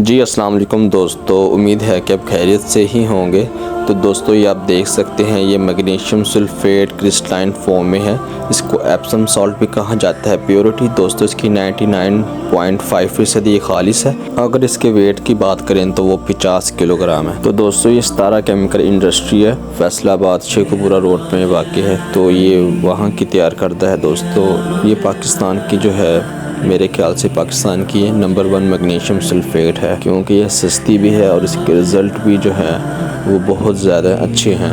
जी अस्सलाम वालेकुम दोस्तों, उम्मीद है कि आप खैरियत से ही होंगे। तो दोस्तों ये आप देख सकते हैं, ये मैग्नीशियम सल्फेट क्रिस्टलाइन फॉर्म में है। इसको एप्सम सॉल्ट भी कहा जाता है। प्योरिटी दोस्तों इसकी 99.5% ये खालिस है। अगर इसके वेट की बात करें तो वो 50 किलोग्राम है। तो दोस्तों ये सतारा केमिकल इंडस्ट्री है, फैसलाबाद शेखुपुरा रोड में वाक़ है। तो ये वहाँ की तैयार करता है दोस्तों। ये पाकिस्तान की जो है, मेरे ख्याल से पाकिस्तान की ये नंबर 1 मैग्नीशियम सल्फेट है, क्योंकि यह सस्ती भी है और इसके रिज़ल्ट भी जो है वो बहुत ज़्यादा अच्छे हैं।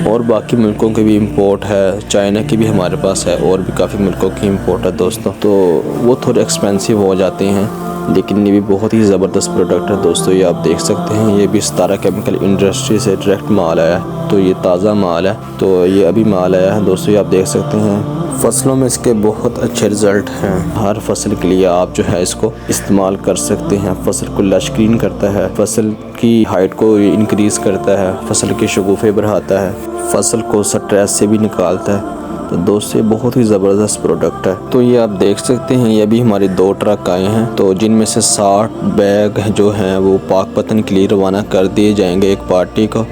और बाकी मुल्कों के भी इंपोर्ट है, चाइना की भी हमारे पास है और भी काफ़ी मुल्कों की इंपोर्ट है दोस्तों। तो वो थोड़े एक्सपेंसिव हो जाते हैं, लेकिन ये भी बहुत ही ज़बरदस्त प्रोडक्ट है दोस्तों। ये आप देख सकते हैं, ये भी सतारा केमिकल इंडस्ट्री से डायरेक्ट माल आया है। तो ये ताज़ा माल है, तो ये अभी माल आया है दोस्तों। ये आप देख सकते हैं, फसलों में इसके बहुत अच्छे रिज़ल्ट हैं। हर फसल के लिए आप जो है इसको इस्तेमाल कर सकते हैं। फसल को लशक्रीन करता है, फसल की हाइट को इंक्रीज़ करता है, फसल के शगुफ़े बढ़ाता है, फसल को स्ट्रेस से भी निकालता है। तो दोस्तों ये बहुत ही ज़बरदस्त प्रोडक्ट है। तो ये आप देख सकते हैं, ये अभी हमारे 2 ट्रक आए हैं, तो जिनमें से 60 बैग जो हैं वो पाकपतन के लिए रवाना कर दिए जाएंगे एक पार्टी को।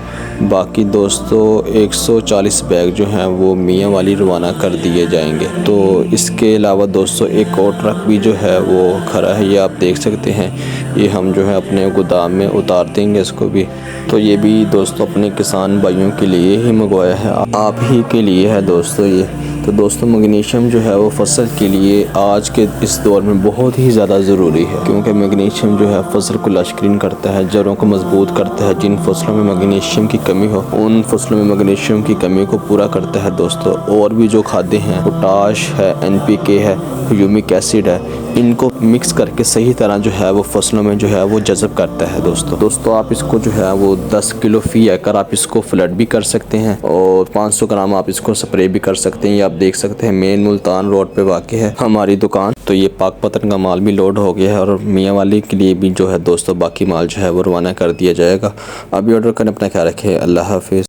बाकी दोस्तों 140 बैग जो हैं वो मियाँ वाली रवाना कर दिए जाएंगे। तो इसके अलावा दोस्तों एक और ट्रक भी जो है वो खड़ा है, ये आप देख सकते हैं। ये हम जो है अपने गोदाम में उतार देंगे इसको भी। तो ये भी दोस्तों अपने किसान भाइयों के लिए ही मंगवाया है, आप ही के लिए है दोस्तों ये। तो दोस्तों मैग्नीशियम जो है वो फसल के लिए आज के इस दौर में बहुत ही ज़्यादा ज़रूरी है, क्योंकि मैग्नीशियम जो है फसल को लशक्रीन करता है, जड़ों को मजबूत करता है। जिन फसलों में मैग्नीशियम की कमी हो उन फसलों में मैग्नीशियम की कमी को पूरा करता है दोस्तों। और भी जो खाद्य हैं, पोटाश है, NPK है, ह्यूमिक एसिड है, इनको मिक्स करके सही तरह जो है वो फसलों में जो है वो जज़ब करता है दोस्तों। आप इसको जो है वो 10 किलो फ़ी एकड़ आप इसको फ्लड भी कर सकते हैं और 500 ग्राम आप इसको स्प्रे भी कर सकते हैं। ये आप देख सकते हैं, मेन मुल्तान रोड पे वाक़ है हमारी दुकान। तो ये पाकपतन का माल भी लोड हो गया है और मियाँ वाली के लिए भी जो है दोस्तों बाकी माल जो है वो रवाना कर दिया जाएगा। अभी ऑर्डर करने, अपना ख्याल रखें। अल्लाह हाफिज़।